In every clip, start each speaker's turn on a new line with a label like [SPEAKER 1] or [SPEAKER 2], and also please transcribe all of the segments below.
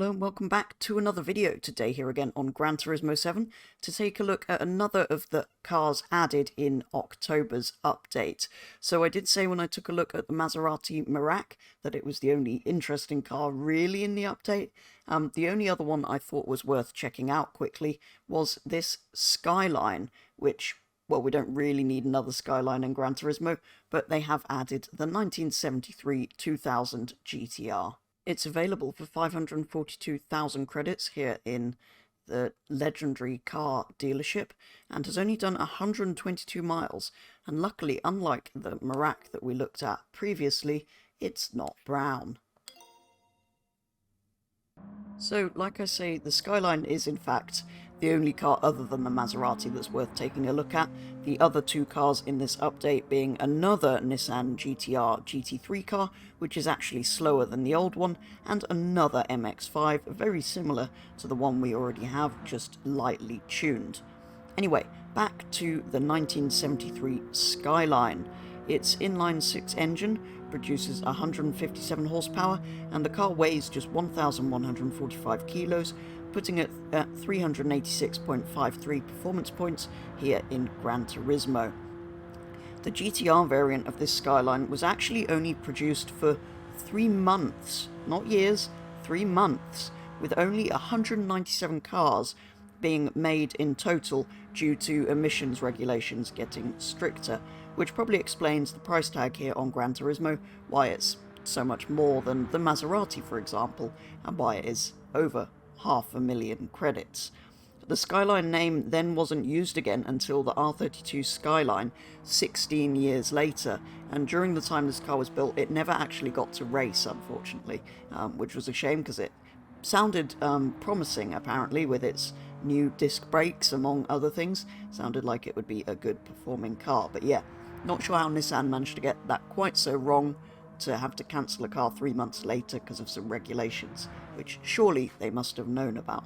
[SPEAKER 1] Hello and welcome back to another video today here again on Gran Turismo 7 to take a look at another of the cars added in October's update. So I did say when I took a look at the Maserati Merak that it was the only interesting car really in the update. The only other one I thought was worth checking out quickly was this Skyline, which, well, we don't really need another Skyline in Gran Turismo, but they have added the 1973 2000 GTR. It's available for 542,000 credits here in the legendary car dealership and has only done 122 miles, and luckily, unlike the Merak that we looked at previously, it's not brown. So, like I say, the Skyline is in fact the only car other than the Maserati that's worth taking a look at. The other two cars in this update being another Nissan GTR GT3 car, which is actually slower than the old one, and another MX-5, very similar to the one we already have, just lightly tuned. Anyway, back to the 1973 Skyline. Its inline-six engine produces 157 horsepower, and the car weighs just 1,145 kilos, putting it at 386.53 performance points here in Gran Turismo. The GTR variant of this Skyline was actually only produced for 3 months, not years, 3 months, with only 197 cars being made in total due to emissions regulations getting stricter, which probably explains the price tag here on Gran Turismo, why it's so much more than the Maserati, for example, and why it is over 500,000 credits. The Skyline name then wasn't used again until the R32 Skyline 16 years later, and during the time this car was built it never actually got to race, unfortunately, which was a shame because it sounded promising apparently with its new disc brakes among other things. Sounded like it would be a good performing car, but yeah, not sure how Nissan managed to get that quite so wrong to have to cancel a car 3 months later because of some regulations, which surely they must have known about.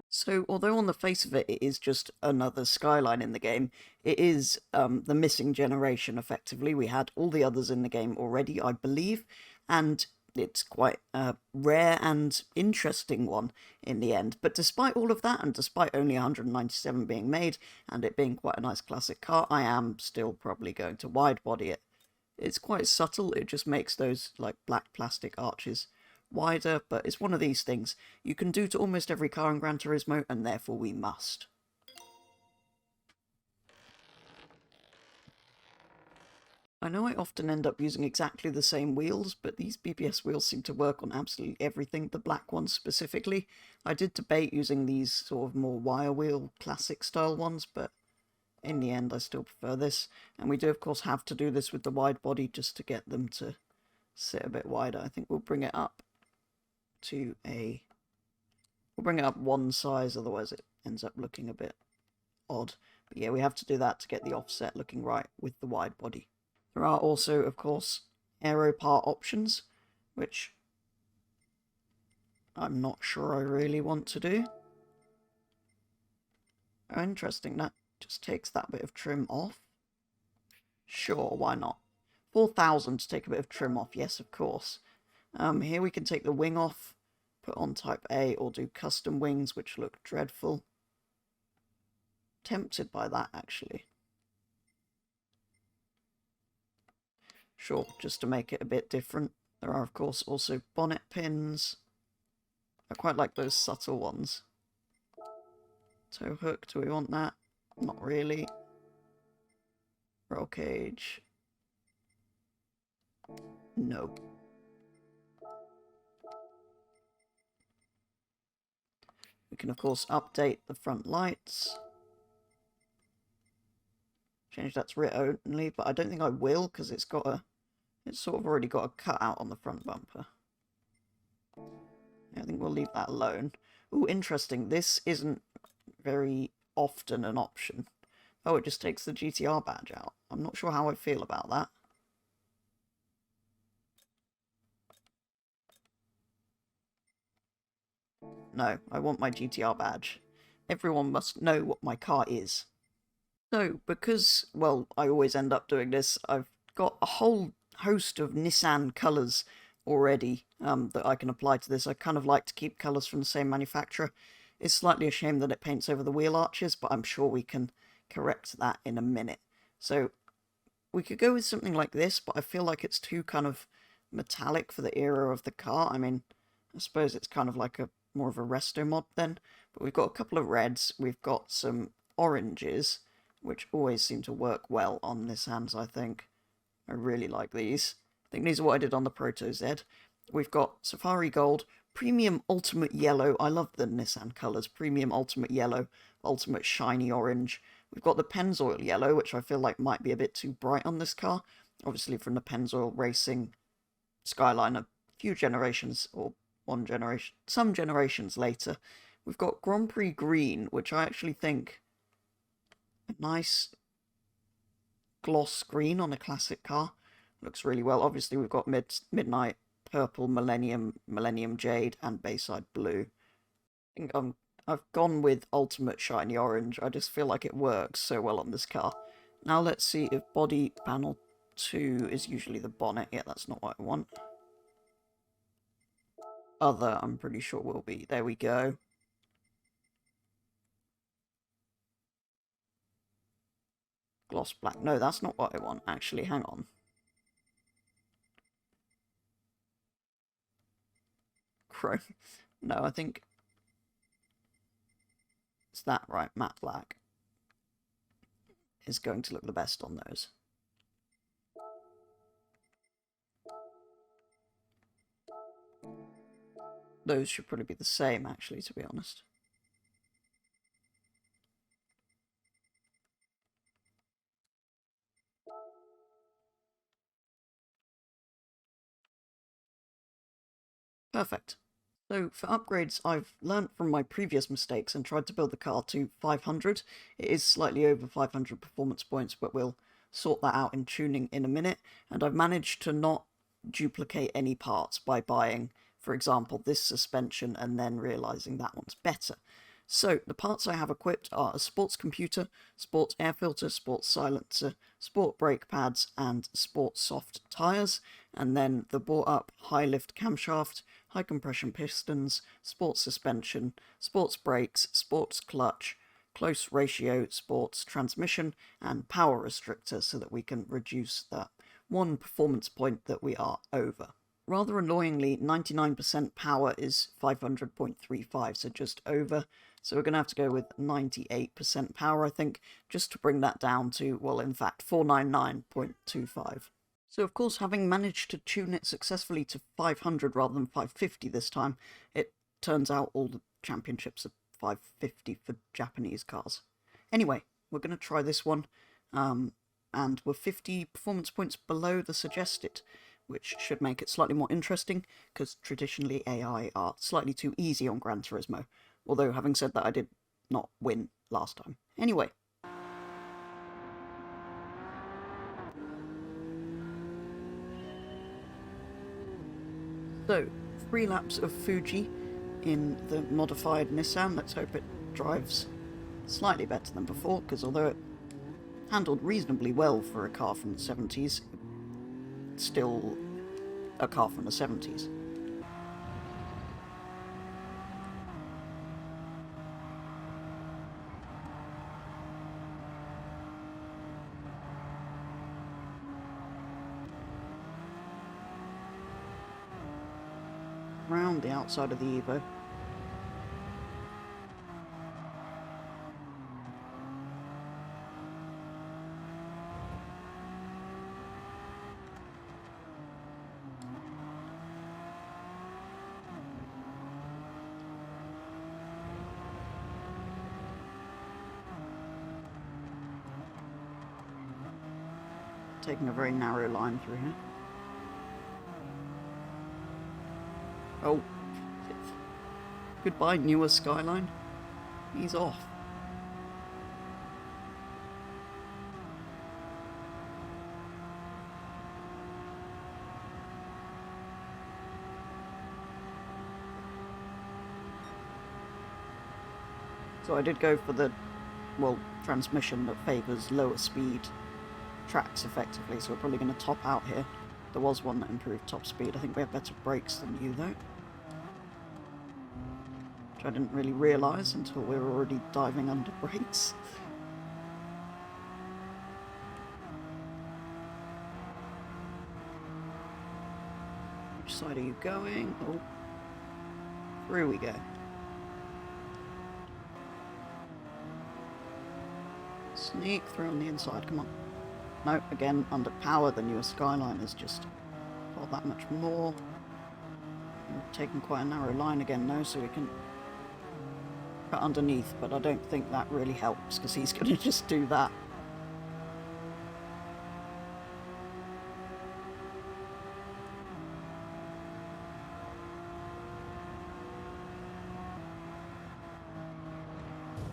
[SPEAKER 1] So, although on the face of it, it is just another Skyline in the game, it is the missing generation, effectively. We had all the others in the game already, I believe, and it's quite a rare and interesting one in the end. But despite all of that, and despite only 197 being made, and it being quite a nice classic car, I am still probably going to wide body it. It's quite subtle, it just makes those like black plastic arches wider, but it's one of these things you can do to almost every car in Gran Turismo, and therefore we must. I know I often end up using exactly the same wheels, but these BBS wheels seem to work on absolutely everything, the black ones specifically. I did debate using these sort of more wire wheel classic style ones, but in the end I still prefer this. And we do of course have to do this with the wide body just to get them to sit a bit wider. I think we'll bring it up to we'll bring it up one size, otherwise it ends up looking a bit odd. But yeah, we have to do that to get the offset looking right with the wide body. There are also, of course, aero part options, which I'm not sure I really want to do. Oh, interesting, that just takes that bit of trim off. Sure, why not? 4,000 to take a bit of trim off, yes, of course. Here we can take the wing off, put on Type A, or do custom wings, which look dreadful. Tempted by that, actually. Sure, just to make it a bit different. There are, of course, also bonnet pins. I quite like those subtle ones. Tow hook, do we want that? Not really. Roll cage. No. We can, of course, update the front lights. Change that to rear only, but I don't think I will because it's sort of already got a cutout on the front bumper. I think we'll leave that alone. Ooh, interesting. This isn't very often an option. Oh, it just takes the GTR badge out. I'm not sure how I feel about that. No, I want my GTR badge. Everyone must know what my car is. So, because, well, I always end up doing this, I've got a whole host of Nissan colours already that I can apply to this. I kind of like to keep colours from the same manufacturer. It's slightly a shame that it paints over the wheel arches, but I'm sure we can correct that in a minute. So we could go with something like this, but I feel like it's too kind of metallic for the era of the car. I mean, I suppose it's kind of like a more of a resto mod then. But we've got a couple of reds, we've got some oranges, which always seem to work well on Nissans, I think. I really like these. I think these are what I did on the Proto Z. We've got Safari Gold, Premium Ultimate Yellow. I love the Nissan colours. Premium Ultimate Yellow, Ultimate Shiny Orange. We've got the Pennzoil Yellow, which I feel like might be a bit too bright on this car. Obviously from the Pennzoil Racing Skyline a few generations, or one generation, some generations later. We've got Grand Prix Green, which I actually think a nice gloss green on a classic car. Looks really well. Obviously we've got Midnight Purple, Millennium, Millennium Jade, and Bayside Blue. I think I've gone with Ultimate Shiny Orange. I just feel like it works so well on this car. Now let's see if body panel 2 is usually the bonnet. Yeah, that's not what I want. Other, I'm pretty sure will be. There we go. Gloss black. No, that's not what I want. Actually, hang on. Chrome. No, I think it's that, right? Matte black is going to look the best on those. Those should probably be the same, actually, to be honest. Perfect. So for upgrades, I've learnt from my previous mistakes and tried to build the car to 500. It is slightly over 500 performance points, but we'll sort that out in tuning in a minute. And I've managed to not duplicate any parts by buying, for example, this suspension and then realising that one's better. So the parts I have equipped are a sports computer, sports air filter, sports silencer, sport brake pads, and sports soft tyres, and then the brought up high lift camshaft, high compression pistons, sports suspension, sports brakes, sports clutch, close ratio sports transmission, and power restrictor so that we can reduce that one performance point that we are over. Rather annoyingly, 99% power is 500.35, so just over. So we're going to have to go with 98% power, I think, just to bring that down to, well, in fact, 499.25. So, of course, having managed to tune it successfully to 500 rather than 550 this time, it turns out all the championships are 550 for Japanese cars. Anyway, we're going to try this one, and we're 50 performance points below the suggested, which should make it slightly more interesting, because traditionally AI are slightly too easy on Gran Turismo. Although, having said that, I did not win last time. Anyway. So, 3 laps of Fuji in the modified Nissan. Let's hope it drives slightly better than before, because although it handled reasonably well for a car from the 70s, it's still a car from the 70s. Round the outside of the Evo. Taking a very narrow line through here. Oh, goodbye, newer Skyline. He's off. So I did go for the, well, transmission that favours lower speed tracks effectively, so we're probably going to top out here. There was one that improved top speed. I think we have better brakes than you, though. Which I didn't really realise until we were already diving under brakes. Which side are you going? Oh. Through we go. Sneak through on the inside, come on. No, again, under power, the newer Skyline is just got that much more. We're taking quite a narrow line again now, so we can cut underneath, but I don't think that really helps, because he's going to just do that.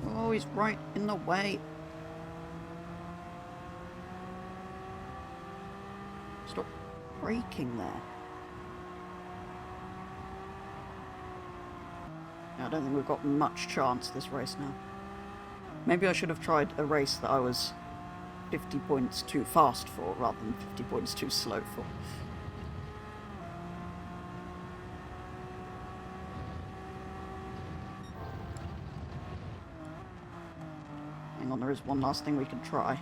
[SPEAKER 1] Oh, he's right in the way. Stop braking there. I don't think we've got much chance this race now. Maybe I should have tried a race that I was 50 points too fast for, rather than 50 points too slow for. Hang on, there is one last thing we can try.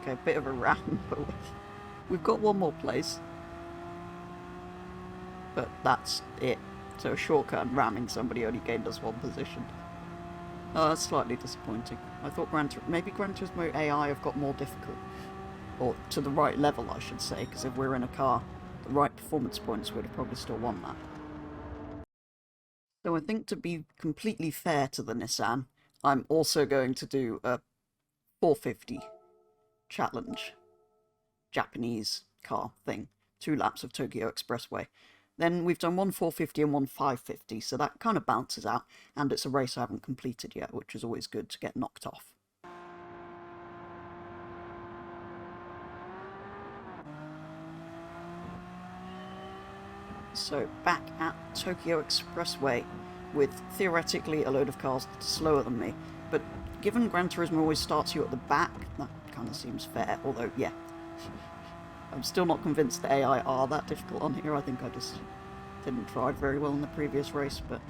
[SPEAKER 1] Okay, a bit of a ram, but we've got one more place. But that's it. So a shortcut and ramming somebody only gained us one position. Oh, that's slightly disappointing. I thought maybe Gran Turismo AI have got more difficult. Or to the right level, I should say, because if we're in a car, the right performance points would have probably still won that. So I think to be completely fair to the Nissan, I'm also going to do a 450 challenge. Japanese car thing. 2 laps of Tokyo Expressway. Then we've done one 450 and one 550, so that kind of balances out, and it's a race I haven't completed yet, which is always good to get knocked off. So back at Tokyo Expressway with theoretically a load of cars slower than me, but given Gran Turismo always starts you at the back, that kind of seems fair, although yeah, I'm still not convinced the AI are that difficult on here. I think I just didn't drive very well in the previous race, but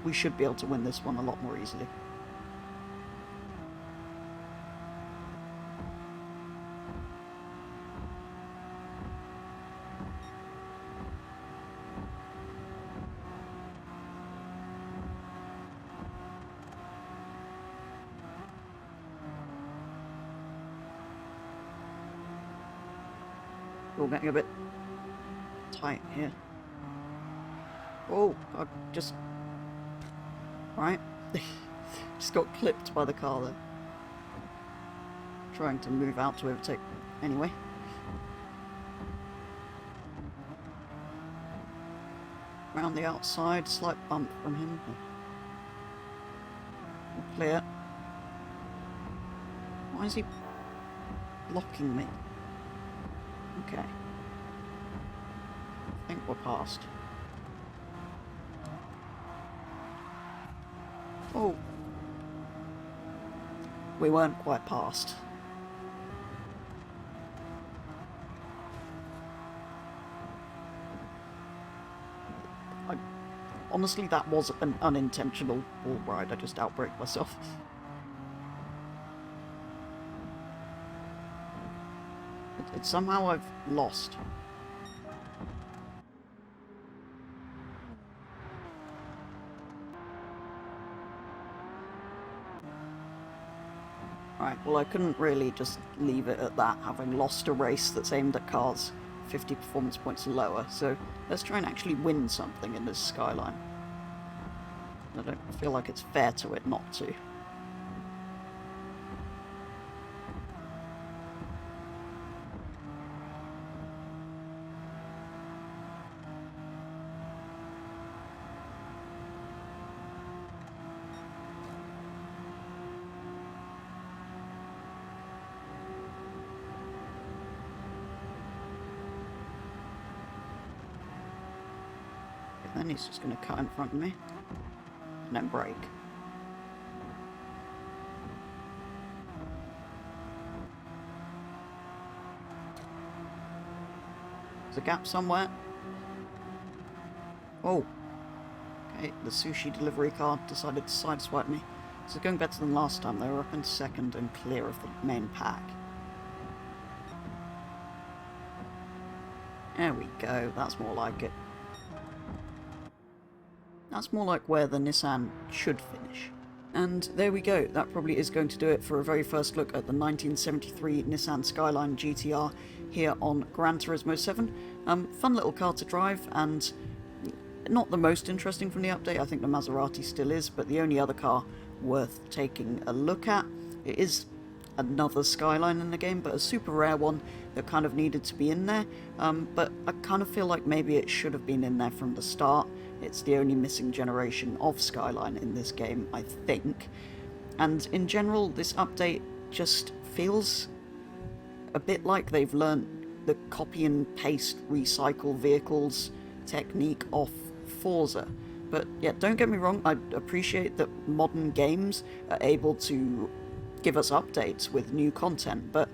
[SPEAKER 1] we should be able to win this one a lot more easily. We're getting a bit tight here. Oh, I just... Right. Just got clipped by the car there. Trying to move out to overtake anyway. Round the outside, slight bump from him. Clear. Why is he blocking me? Okay. I think we're past. Oh. We weren't quite past. Honestly, that was an unintentional wall ride. I just outbraked myself. Somehow I've lost. Right, well I couldn't really just leave it at that, having lost a race that's aimed at cars 50 performance points lower, so let's try and actually win something in this Skyline. I don't feel like it's fair to it not to. then he's just going to cut in front of me. And then brake. There's a gap somewhere. Oh. Okay, the sushi delivery car decided to sideswipe me. So going better than last time. They were up in second and clear of the main pack. There we go. That's more like it. That's more like where the Nissan should finish. And there we go. That probably is going to do it for a very first look at the 1973 Nissan Skyline GTR here on Gran Turismo 7. Fun little car to drive, and not the most interesting from the update. I think the Maserati still is, but the only other car worth taking a look at. It is another Skyline in the game, but a super rare one that kind of needed to be in there. But I kind of feel like maybe it should have been in there from the start. It's the only missing generation of Skyline in this game, I think. And in general, this update just feels a bit like they've learned the copy and paste recycle vehicles technique off Forza. But yeah, don't get me wrong, I appreciate that modern games are able to give us updates with new content, but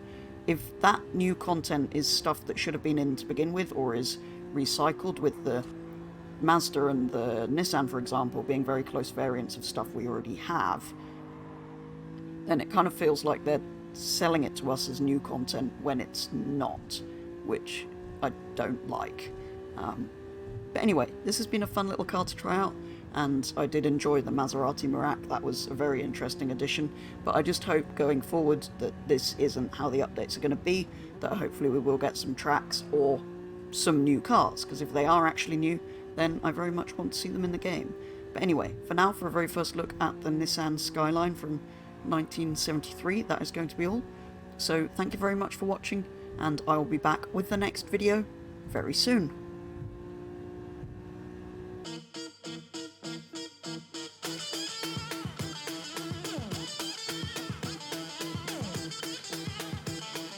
[SPEAKER 1] if that new content is stuff that should have been in to begin with, or is recycled, with the Mazda and the Nissan, for example, being very close variants of stuff we already have, then it kind of feels like they're selling it to us as new content when it's not, which I don't like. But anyway, this has been a fun little car to try out, and I did enjoy the Maserati Merak. That was a very interesting addition, but I just hope going forward that this isn't how the updates are going to be, that hopefully we will get some tracks or some new cars, because if they are actually new, then I very much want to see them in the game. But anyway, for now, for a very first look at the Nissan Skyline from 1973, that is going to be all. So thank you very much for watching, and I will be back with the next video very soon.